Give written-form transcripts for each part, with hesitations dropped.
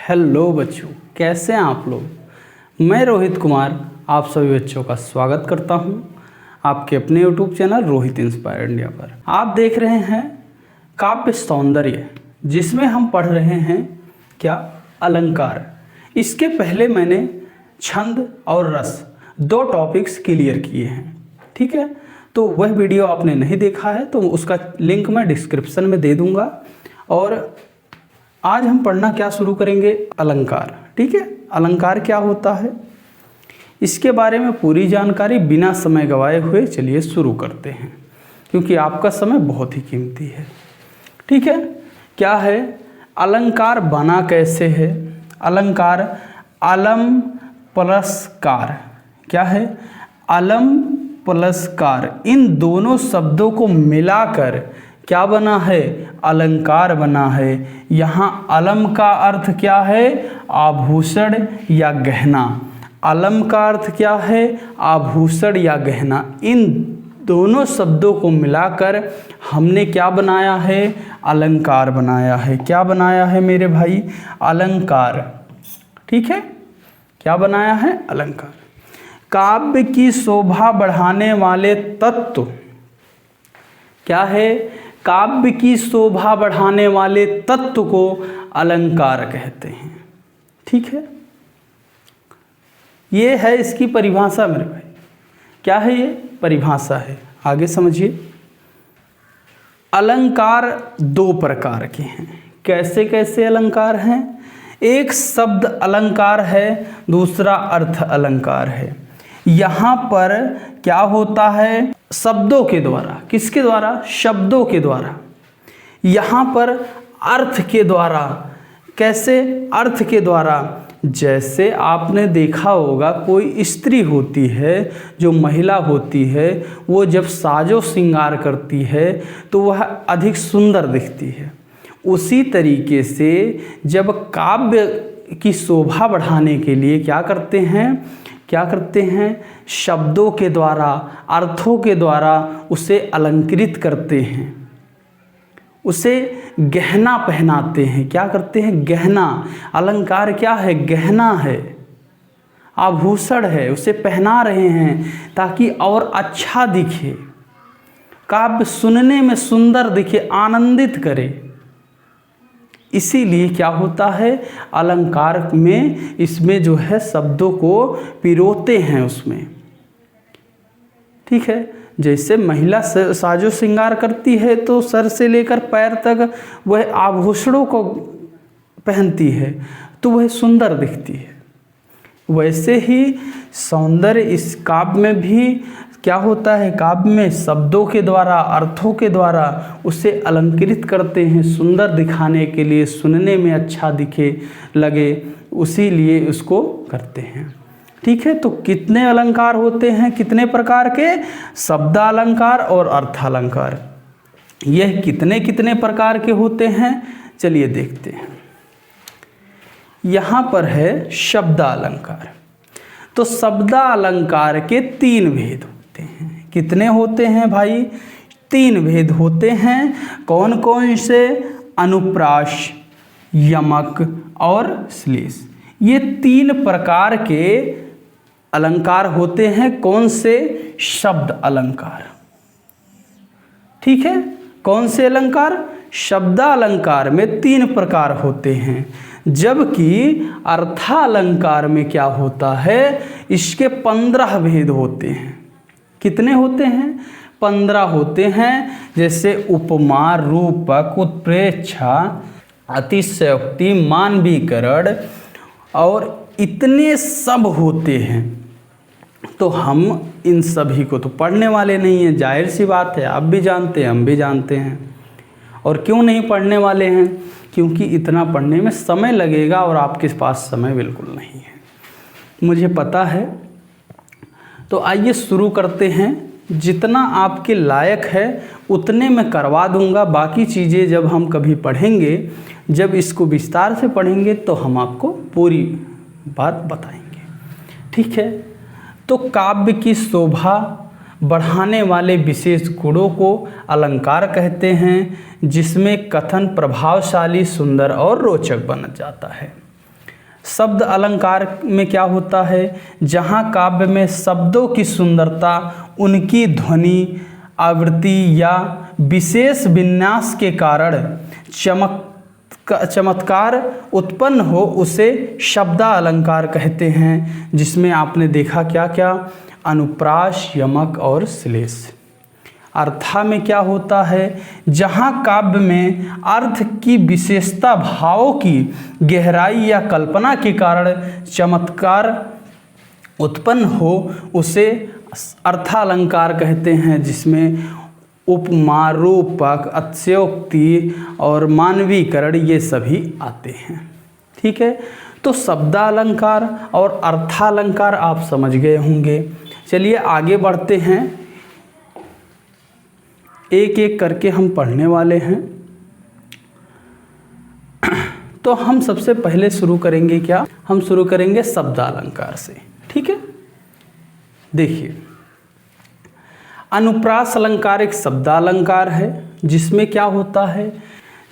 Hello बच्चों, कैसे हैं आप लोग। मैं रोहित कुमार आप सभी बच्चों का स्वागत करता हूं आपके अपने YouTube channel Rohit inspire India पर। आप देख रहे हैं काव्य सौंदर्य, जिसमें हम पढ़ रहे हैं क्या, अलंकार। इसके पहले मैंने छंद और रस दो टॉपिक्स क्लियर किए हैं, ठीक है। तो वह वीडियो आपने नहीं देखा है तो उसका लिंक मैं डिस्क्रिप्शन में दे दूंगा। और आज हम पढ़ना क्या शुरू करेंगे, अलंकार, ठीक है। अलंकार क्या होता है, इसके बारे में पूरी जानकारी बिना समय गवाए हुए चलिए शुरू करते हैं, क्योंकि आपका समय बहुत ही कीमती है, ठीक है। क्या है अलंकार, बना कैसे है अलंकार, अलम प्लस कार। क्या है, अलम प्लस कार, इन दोनों शब्दों को मिलाकर क्या बना है, अलंकार बना है। यहाँ अलम का अर्थ क्या है, आभूषण या गहना। अलम का अर्थ क्या है, आभूषण या गहना। इन दोनों शब्दों को मिलाकर हमने क्या बनाया है, अलंकार बनाया है। क्या बनाया है मेरे भाई, अलंकार, ठीक है। क्या बनाया है, अलंकार। काव्य की शोभा बढ़ाने वाले तत्व, क्या है, काव्य की शोभा बढ़ाने वाले तत्व को अलंकार कहते हैं, ठीक है। ये है इसकी परिभाषा मेरे भाई। क्या है ये, परिभाषा है, आगे समझिए। अलंकार दो प्रकार के हैं। कैसे कैसे अलंकार हैं, एक शब्द अलंकार है, दूसरा अर्थ अलंकार है। यहाँ पर क्या होता है, शब्दों के द्वारा, किसके द्वारा, शब्दों के द्वारा। यहाँ पर अर्थ के द्वारा। कैसे, अर्थ के द्वारा। जैसे आपने देखा होगा कोई स्त्री होती है, जो महिला होती है, वो जब साजो श्रृंगार करती है तो वह अधिक सुंदर दिखती है। उसी तरीके से जब काव्य की शोभा बढ़ाने के लिए क्या करते हैं, शब्दों के द्वारा, अर्थों के द्वारा उसे अलंकृत करते हैं, उसे गहना पहनाते हैं। क्या करते हैं, गहना। अलंकार क्या है, गहना है, आभूषण है, उसे पहना रहे हैं ताकि और अच्छा दिखे, काव्य सुनने में सुंदर दिखे, आनंदित करे। इसीलिए क्या होता है, अलंकार में इसमें जो है शब्दों को पिरोते हैं उसमें, ठीक है। जैसे महिला साजो श्रृंगार करती है तो सर से लेकर पैर तक वह आभूषणों को पहनती है तो वह सुंदर दिखती है। वैसे ही सौंदर्य इस काव्य में भी क्या होता है, काव्य में शब्दों के द्वारा, अर्थों के द्वारा उसे अलंकृत करते हैं सुंदर दिखाने के लिए, सुनने में अच्छा दिखे लगे, उसी लिए उसको करते हैं, ठीक है। तो कितने अलंकार होते हैं, कितने प्रकार के, शब्दालंकार और अर्थालंकार। यह कितने कितने प्रकार के होते हैं, चलिए देखते हैं। यहाँ पर है शब्दालंकार। तो शब्दालंकार के तीन भेद होते हैं। कितने होते हैं भाई, तीन भेद होते हैं। कौन कौन से, अनुप्रास, यमक और श्लेष। ये तीन प्रकार के अलंकार होते हैं। कौन से, शब्द अलंकार, ठीक है। कौन से अलंकार, शब्दालंकार में तीन प्रकार होते हैं, जबकि अर्थालंकार में क्या होता है, इसके 15 भेद होते हैं। कितने होते हैं, 15 होते हैं। जैसे उपमा, रूपक, उत्प्रेक्षा, अतिशयोक्ति, मानवीकरण और इतने सब होते हैं। तो हम इन सभी को तो पढ़ने वाले नहीं हैं, जाहिर सी बात है, आप भी जानते हैं, हम भी जानते हैं। और क्यों नहीं पढ़ने वाले हैं, क्योंकि इतना पढ़ने में समय लगेगा और आपके पास समय बिल्कुल नहीं है, मुझे पता है। तो आइए शुरू करते हैं। जितना आपके लायक है उतने मैं करवा दूंगा, बाकी चीज़ें जब हम कभी पढ़ेंगे, जब इसको विस्तार से पढ़ेंगे तो हम आपको पूरी बात बताएंगे, ठीक है। तो काव्य की शोभा बढ़ाने वाले विशेष गुणों को अलंकार कहते हैं, जिसमें कथन प्रभावशाली, सुंदर और रोचक बन जाता है। शब्द अलंकार में क्या होता है, जहाँ काव्य में शब्दों की सुंदरता, उनकी ध्वनि, आवृत्ति या विशेष विन्यास के कारण चमत्कार उत्पन्न हो, उसे शब्दालंकार कहते हैं। जिसमें आपने देखा क्या क्या, अनुप्रास, यमक और श्लेष। अर्था में क्या होता है, जहाँ काव्य में अर्थ की विशेषता, भावों की गहराई या कल्पना के कारण चमत्कार उत्पन्न हो, उसे अर्थालंकार कहते हैं। जिसमें उपमा, रूपक, अतिशयोक्ति और मानवीकरण ये सभी आते हैं। ठीक है, तो शब्दालंकार और अर्थालंकार आप समझ गए होंगे। चलिए आगे बढ़ते हैं, एक एक करके हम पढ़ने वाले हैं। तो हम सबसे पहले शुरू करेंगे क्या, हम शुरू करेंगे शब्दालंकार से। ठीक है, देखिए अनुप्रास अलंकार एक शब्दालंकार है, जिसमें क्या होता है,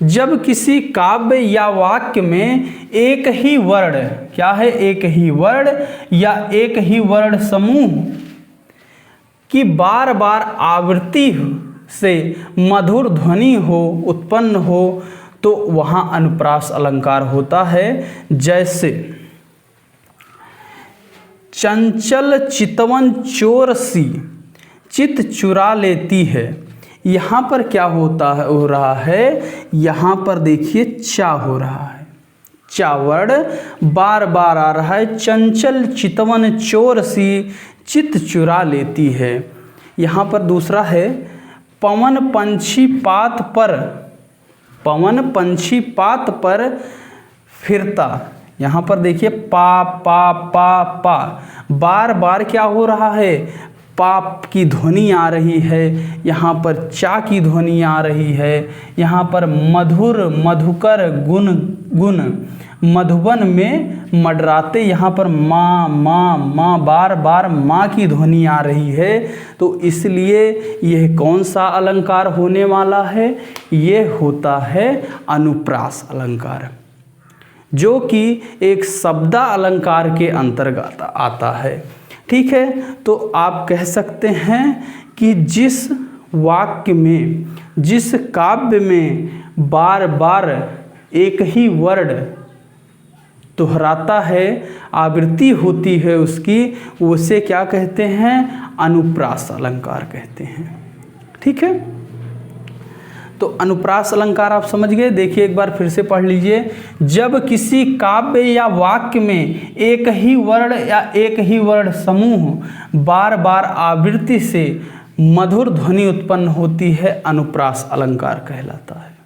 जब किसी काव्य या वाक्य में एक ही वर्ण, क्या है, एक ही वर्ण या एक ही वर्ण समूह की बार बार आवृत्ति से मधुर ध्वनि हो, उत्पन्न हो, तो वहाँ अनुप्रास अलंकार होता है। जैसे चंचल चितवन चोर सी चित चुरा लेती है। यहाँ पर क्या होता है, हो रहा है, यहाँ पर देखिए चा हो रहा है, चा वर्ण बार बार आ रहा है। चंचल चितवन चोर सी चित चुरा लेती है। यहाँ पर दूसरा है पवन पंछी पात पर, पवन पंछी पात पर फिरता। यहाँ पर देखिए पा पा पा पा, बार बार क्या हो रहा है, पाप की ध्वनि आ रही है, यहाँ पर चा की ध्वनि आ रही है। यहाँ पर मधुर, मधुकर, गुण गुण, मधुबन में मडराते, यहाँ पर माँ माँ माँ, बार बार माँ की ध्वनि आ रही है। तो इसलिए यह कौन सा अलंकार होने वाला है, ये होता है अनुप्रास अलंकार, जो कि एक शब्दा अलंकार के अंतर्गत आता है। ठीक है, तो आप कह सकते हैं कि जिस वाक्य में, जिस काव्य में बार बार एक ही वर्ण दोहराता है, आवृत्ति होती है उसकी, उसे क्या कहते हैं, अनुप्रास अलंकार कहते हैं। ठीक है, तो अनुप्रास अलंकार आप समझ गए। देखिए एक बार फिर से पढ़ लीजिए, जब किसी काव्य या वाक्य में एक ही वर्ण या एक ही वर्ण समूह बार बार आवृत्ति से मधुर ध्वनि उत्पन्न होती है, अनुप्रास अलंकार कहलाता है।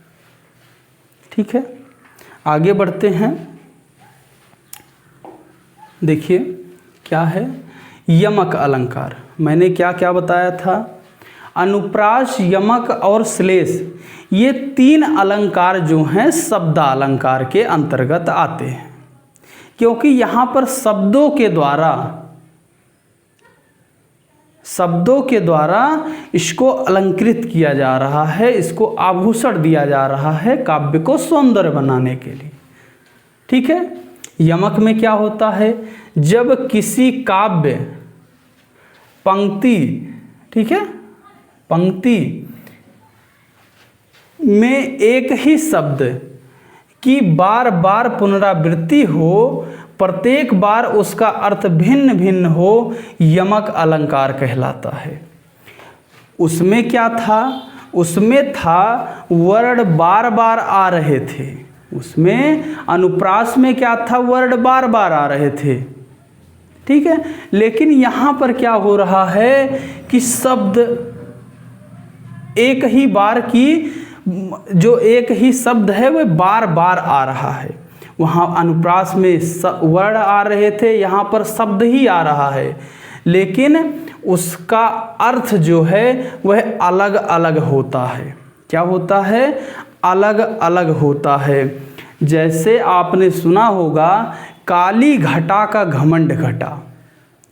ठीक है, आगे बढ़ते हैं। देखिए क्या है, यमक अलंकार। मैंने क्या क्या बताया था, अनुप्रास, यमक और श्लेष, ये तीन अलंकार जो हैं शब्दालंकार के अंतर्गत आते हैं, क्योंकि यहाँ पर शब्दों के द्वारा इसको अलंकृत किया जा रहा है, इसको आभूषण दिया जा रहा है काव्य को सौंदर्य बनाने के लिए। ठीक है, यमक में क्या होता है, जब किसी काव्य पंक्ति, ठीक है, पंक्ति में एक ही शब्द की बार बार पुनरावृत्ति हो, प्रत्येक बार उसका अर्थ भिन्न भिन्न हो, यमक अलंकार कहलाता है। उसमें क्या था, उसमें था वर्ण बार बार आ रहे थे, उसमें अनुप्रास में क्या था, वर्ण बार बार आ रहे थे। ठीक है, लेकिन यहाँ पर क्या हो रहा है कि शब्द एक ही बार की, जो एक ही शब्द है वह बार बार आ रहा है। वहाँ अनुप्रास में वर्ण आ रहे थे, यहाँ पर शब्द ही आ रहा है, लेकिन उसका अर्थ जो है वह अलग अलग होता है। क्या होता है, अलग अलग होता है। जैसे आपने सुना होगा, काली घटा का घमंड घटा।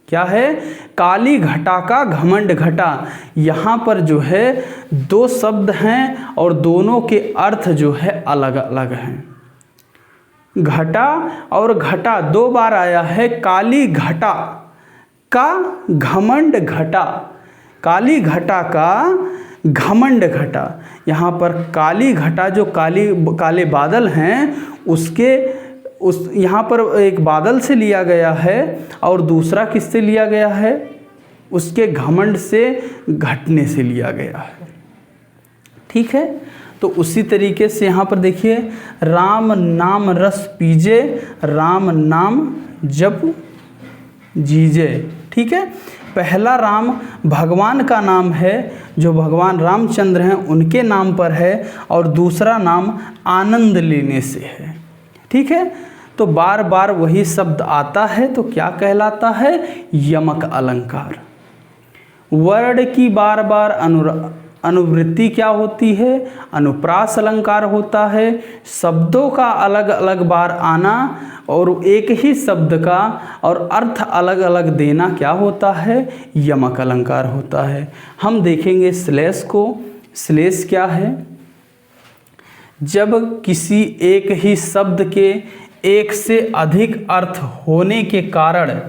क्या है, काली घटा का घमंड घटा। यहाँ पर जो है दो शब्द हैं और दोनों के अर्थ जो है अलग अलग हैं। घटा और घटा 2 बार आया है। काली घटा का घमंड घटा, काली घटा का घमंड घटा। यहाँ पर काली घटा जो काले बादल हैं यहाँ पर एक बादल से लिया गया है और दूसरा किससे लिया गया है? उसके घमंड से, घटने से लिया गया है। ठीक है, तो उसी तरीके से यहाँ पर देखिए, राम नाम रस पीजे, राम नाम जप जीजे। ठीक है, पहला राम भगवान का नाम है, जो भगवान रामचंद्र हैं उनके नाम पर है, और दूसरा नाम आनंद लेने से है। ठीक है, तो बार बार वही शब्द आता है तो क्या कहलाता है? यमक अलंकार। वर्ण की बार बार अनुवृत्ति क्या होती है? अनुप्रास अलंकार होता है। शब्दों का अलग अलग बार आना और एक ही शब्द का और अर्थ अलग अलग देना क्या होता है? यमक अलंकार होता है। हम देखेंगे श्लेष को। श्लेष क्या है? जब किसी एक ही शब्द के एक से अधिक अर्थ होने के कारण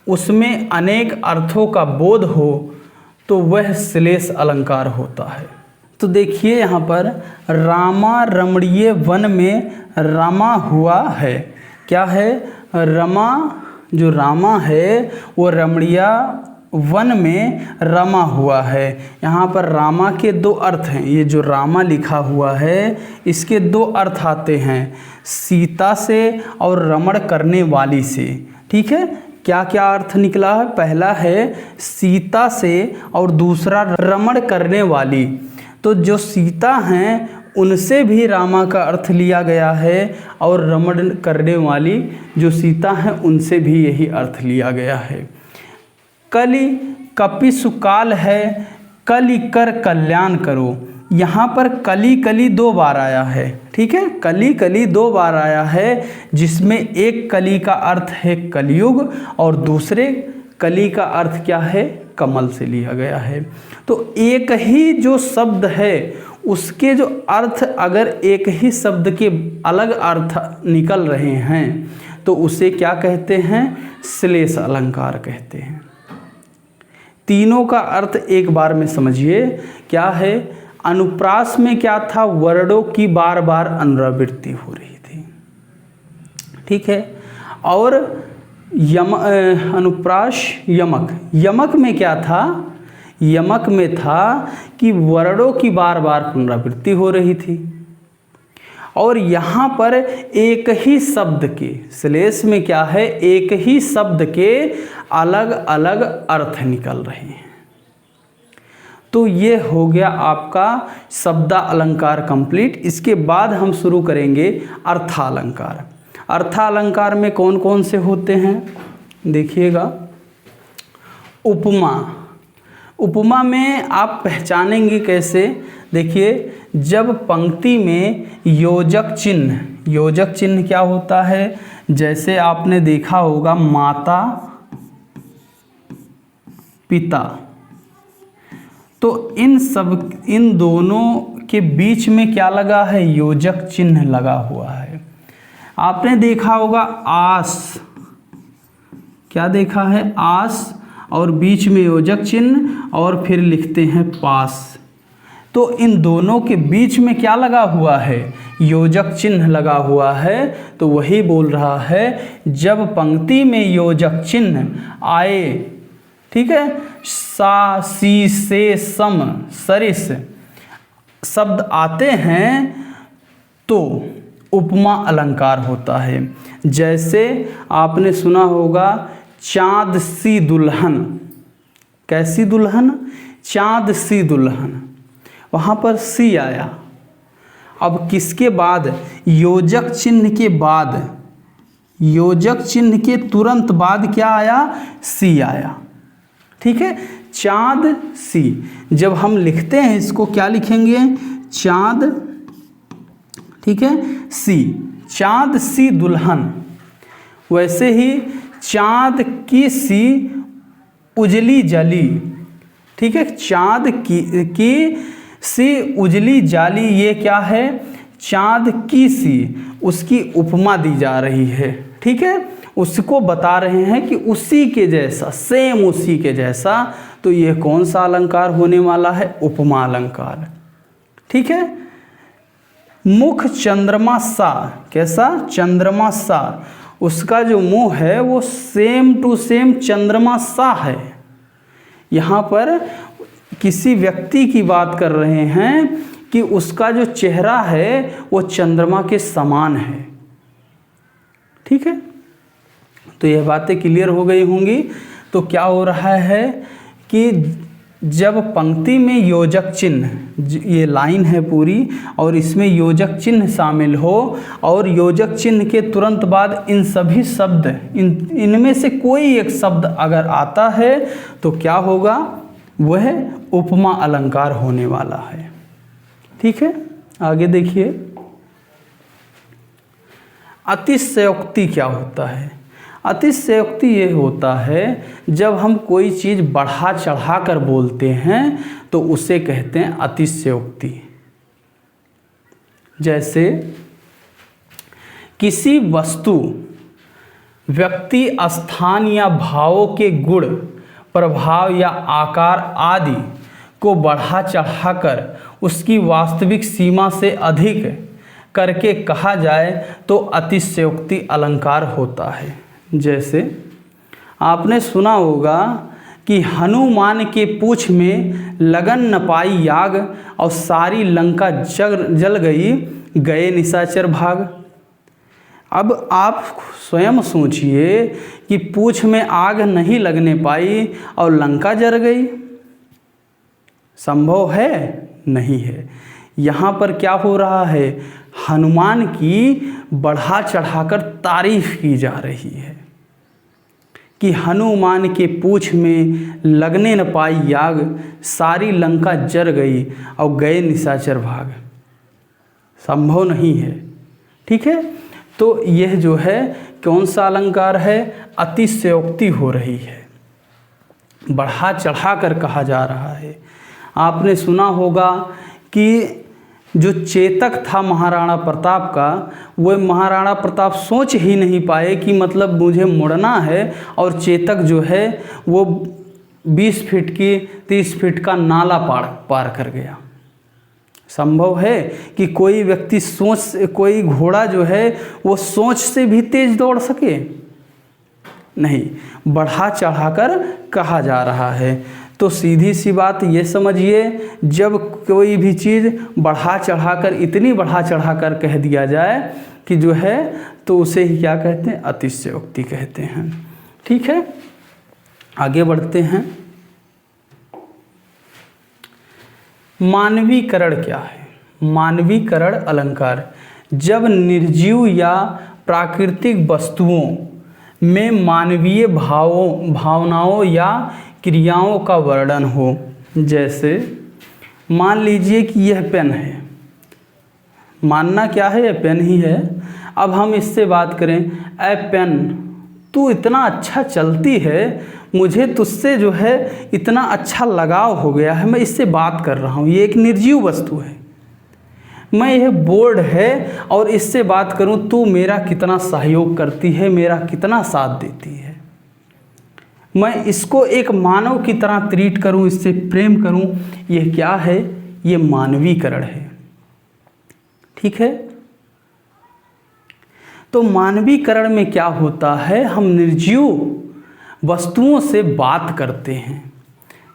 उसमें अनेक अर्थों का बोध हो तो वह श्लेष अलंकार होता है। तो देखिए यहाँ पर रामा रमणीय वन में रमा हुआ है। क्या है? रमा, जो रामा है वो रमणीय वन में रमा हुआ है। यहाँ पर रामा के 2 अर्थ हैं। ये जो रामा लिखा हुआ है इसके 2 अर्थ आते हैं, सीता से और रमण करने वाली से। ठीक है, क्या क्या अर्थ निकला है? पहला है सीता से और दूसरा रमण करने वाली। तो जो सीता हैं उनसे भी रामा का अर्थ लिया गया है और रमण करने वाली जो सीता हैं उनसे भी यही अर्थ लिया गया है। कलि कपि सुकाल है, कलि कर कल्याण करो। यहाँ पर कली कली 2 बार आया है। ठीक है, कली कली 2 बार आया है, जिसमें एक कली का अर्थ है कलयुग और दूसरे कली का अर्थ क्या है? कमल से लिया गया है। तो एक ही जो शब्द है उसके जो अर्थ अगर एक ही शब्द के अलग अर्थ निकल रहे हैं तो उसे क्या कहते हैं? श्लेष अलंकार कहते हैं। तीनों का अर्थ एक बार में समझिए। क्या है? अनुप्रास में क्या था? वर्णों की बार बार अनुवृत्ति हो रही थी। ठीक है, और अनुप्रास यमक, यमक में क्या था? यमक में था कि वर्णों की बार बार पुनरावृत्ति हो रही थी। और यहाँ पर एक ही शब्द के, श्लेष में क्या है? एक ही शब्द के अलग अलग अर्थ निकल रहे हैं। तो ये हो गया आपका शब्द अलंकार कंप्लीट। इसके बाद हम शुरू करेंगे अर्थालंकार। अर्थालंकार में कौन कौन से होते हैं देखिएगा। उपमा, उपमा में आप पहचानेंगे कैसे? देखिए, जब पंक्ति में योजक चिन्ह, योजक चिन्ह क्या होता है? जैसे आपने देखा होगा माता पिता, तो इन दोनों के बीच में क्या लगा है? योजक चिन्ह लगा हुआ है। आपने देखा होगा आस, क्या देखा है? आस, और बीच में योजक चिन्ह और फिर लिखते हैं पास। तो इन दोनों के बीच में क्या लगा हुआ है? योजक चिन्ह लगा हुआ है। तो वही बोल रहा है, जब पंक्ति में योजक चिन्ह आए, ठीक है, सा सी से सम सरिस शब्द आते हैं तो उपमा अलंकार होता है। जैसे आपने सुना होगा चाँद सी दुल्हन, कैसी दुल्हन? चाँद सी दुल्हन, वहाँ पर सी आया। अब किसके बाद? योजक चिन्ह के बाद, योजक चिन्ह के तुरंत बाद क्या आया? सी आया। ठीक है, चाँद सी। जब हम लिखते हैं इसको क्या लिखेंगे? चाँद, ठीक है, सी, चाँद सी दुल्हन। वैसे ही चाँद की सी उजली जली, ठीक है, चाँद की सी उजली जाली, ये क्या है? चाँद की सी उसकी उपमा दी जा रही है। ठीक है, उसको बता रहे हैं कि उसी के जैसा, सेम उसी के जैसा। तो यह कौन सा अलंकार होने वाला है? उपमा अलंकार। ठीक है, मुख चंद्रमा सा, कैसा? चंद्रमा सा। उसका जो मुंह है वो सेम टू सेम चंद्रमा सा है। यहाँ पर किसी व्यक्ति की बात कर रहे हैं कि उसका जो चेहरा है वो चंद्रमा के समान है। ठीक है, तो यह बातें क्लियर हो गई होंगी। तो क्या हो रहा है कि जब पंक्ति में योजक चिन्ह, ये लाइन है पूरी, और इसमें योजक चिन्ह शामिल हो और योजक चिन्ह के तुरंत बाद इन सभी शब्द, इनमें से कोई एक शब्द अगर आता है तो क्या होगा? वह उपमा अलंकार होने वाला है। ठीक है, आगे देखिए, अतिशयोक्ति क्या होता है? अतिशयोक्ति ये होता है जब हम कोई चीज़ बढ़ा चढ़ा कर बोलते हैं तो उसे कहते हैं अतिशयोक्ति। जैसे किसी वस्तु, व्यक्ति, स्थान या भावों के गुण, प्रभाव या आकार आदि को बढ़ा चढ़ाकर उसकी वास्तविक सीमा से अधिक करके कहा जाए तो अतिशयोक्ति अलंकार होता है। जैसे आपने सुना होगा कि हनुमान के पूँछ में लगन न पाई याग और सारी लंका जल गई, गए निशाचर भाग। अब आप स्वयं सोचिए कि पूँछ में आग नहीं लगने पाई और लंका जल गई, संभव है? नहीं है। यहाँ पर क्या हो रहा है? हनुमान की बढ़ा चढ़ाकर तारीफ की जा रही है कि हनुमान के पूँछ में लगने न पाई याग, सारी लंका जल गई और गए निशाचर भाग। संभव नहीं है। ठीक है, तो यह जो है कौन सा अलंकार है? अतिशयोक्ति हो रही है, बढ़ा चढ़ा कर कहा जा रहा है। आपने सुना होगा कि जो चेतक था महाराणा प्रताप का, वह महाराणा प्रताप सोच ही नहीं पाए कि मतलब मुझे मुड़ना है, और चेतक जो है वो 20 फीट की 30 फीट का नाला पार कर गया। संभव है कि कोई व्यक्ति कोई घोड़ा जो है वो सोच से भी तेज दौड़ सके? नहीं, बढ़ा चढ़ाकर कहा जा रहा है। तो सीधी सी बात ये समझिए, जब कोई भी चीज़ बढ़ा चढ़ाकर, इतनी बढ़ा चढ़ाकर कह दिया जाए कि जो है, तो उसे ही क्या कहते हैं? अतिशयोक्ति कहते हैं। ठीक है, आगे बढ़ते हैं। मानवीकरण क्या है? मानवीकरण अलंकार जब निर्जीव या प्राकृतिक वस्तुओं में मानवीय भावनाओं या क्रियाओं का वर्णन हो। जैसे मान लीजिए कि यह पेन है, मानना क्या है? यह पेन ही है। अब हम इससे बात करें, ऐ पेन, तू इतना अच्छा चलती है, मुझे तुझसे जो है इतना अच्छा लगाव हो गया है, मैं इससे बात कर रहा हूँ। ये एक निर्जीव वस्तु है। मैं, यह बोर्ड है और इससे बात करूँ, तू मेरा कितना सहयोग करती है, मेरा कितना साथ देती है। मैं इसको एक मानव की तरह ट्रीट करूं, इससे प्रेम करूं। यह क्या है? ये मानवीकरण है। ठीक है, तो मानवीकरण में क्या होता है? हम निर्जीव वस्तुओं से बात करते हैं।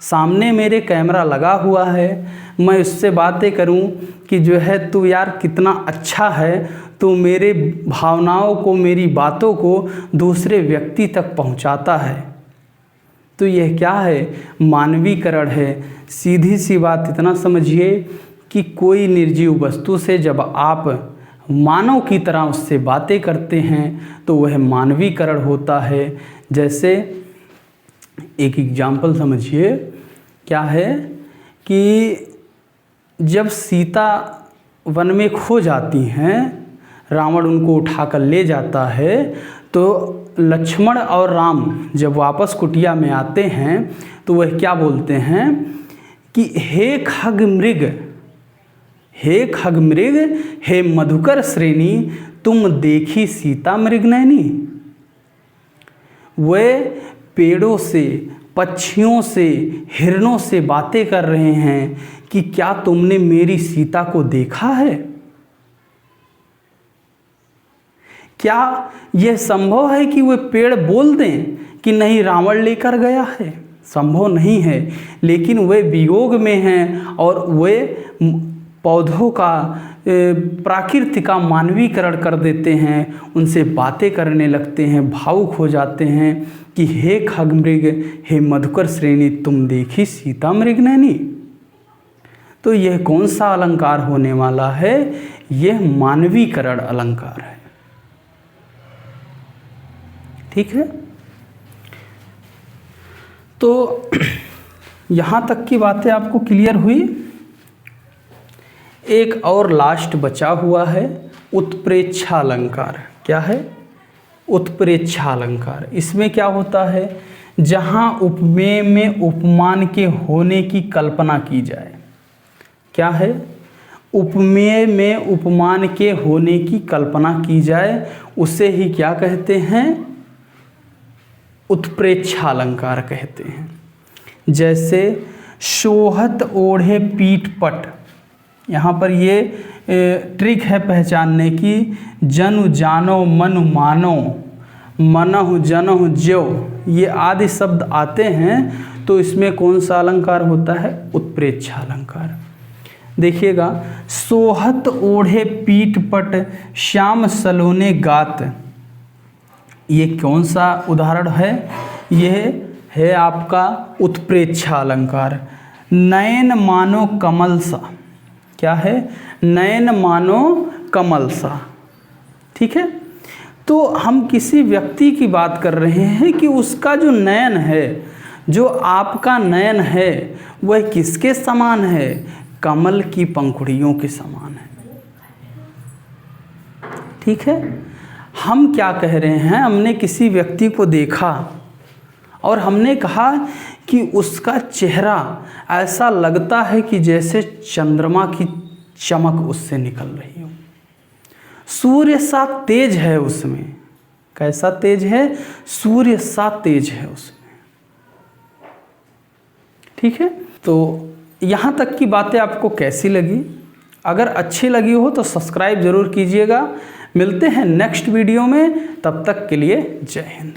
सामने मेरे कैमरा लगा हुआ है, मैं उससे बातें करूं कि जो है तू यार कितना अच्छा है, तू मेरे भावनाओं को, मेरी बातों को दूसरे व्यक्ति तक पहुंचाता है। तो यह क्या है? मानवीकरण है। सीधी सी बात इतना समझिए कि कोई निर्जीव वस्तु से जब आप मानव की तरह उससे बातें करते हैं तो वह मानवीकरण होता है। जैसे एक एग्जाम्पल समझिए, क्या है कि जब सीता वन में खो जाती हैं, रावण उनको उठाकर ले जाता है, तो लक्ष्मण और राम जब वापस कुटिया में आते हैं तो वह क्या बोलते हैं कि हे खग मृग, हे खगमृग हे मधुकर श्रेणी तुम देखी सीता मृगनयनी। वे पेड़ों से, पक्षियों से, हिरणों से बातें कर रहे हैं कि क्या तुमने मेरी सीता को देखा है? क्या यह संभव है कि वे पेड़ बोल दें कि नहीं रावण लेकर गया है? संभव नहीं है, लेकिन वे वियोग में हैं और वे पौधों का प्रकृति का मानवीकरण कर देते हैं, उनसे बातें करने लगते हैं, भावुक हो जाते हैं कि हे खगमृग हे मधुकर श्रेणी तुम देखी सीता मृगनयनी। तो यह कौन सा अलंकार होने वाला है? यह मानवीकरण अलंकार है। ठीक है, तो यहाँ तक की बातें आपको क्लियर हुई। एक और लास्ट बचा हुआ है उत्प्रेक्षा अलंकार। क्या है? उत्प्रेक्षा अलंकार। इसमें क्या होता है? जहाँ उपमेय में उपमान के होने की कल्पना की जाए। क्या है? उपमेय में उपमान के होने की कल्पना की जाए, उसे ही क्या कहते हैं? उत्प्रेक्षा अलंकार कहते हैं। जैसे शोहत ओढ़े पीठ पट, यहाँ पर ये ट्रिक है पहचानने की। जनु जानो मनु मानो, मनहु जनहु ज्यो, ये आदि शब्द आते हैं तो इसमें कौन सा अलंकार होता है? उत्प्रेक्षा अलंकार। देखिएगा, सोहत ओढ़े पीठ पट श्याम सलोने गात, ये कौन सा उदाहरण है? यह है आपका उत्प्रेक्षा अलंकार। नयन मानो कमल सा। क्या है? नयन मानो कमल सा। ठीक है, तो हम किसी व्यक्ति की बात कर रहे हैं कि उसका जो नयन है, जो आपका नयन है, वह किसके समान है? कमल की पंखुड़ियों के समान है। ठीक है, हम क्या कह रहे हैं? हमने किसी व्यक्ति को देखा और हमने कहा कि उसका चेहरा ऐसा लगता है कि जैसे चंद्रमा की चमक उससे निकल रही हो, सूर्य सा तेज है उसमें। कैसा तेज है? सूर्य सा तेज है उसमें। ठीक है, तो यहाँ तक की बातें आपको कैसी लगी? अगर अच्छी लगी हो तो सब्सक्राइब जरूर कीजिएगा। मिलते हैं नेक्स्ट वीडियो में, तब तक के लिए जय हिंद।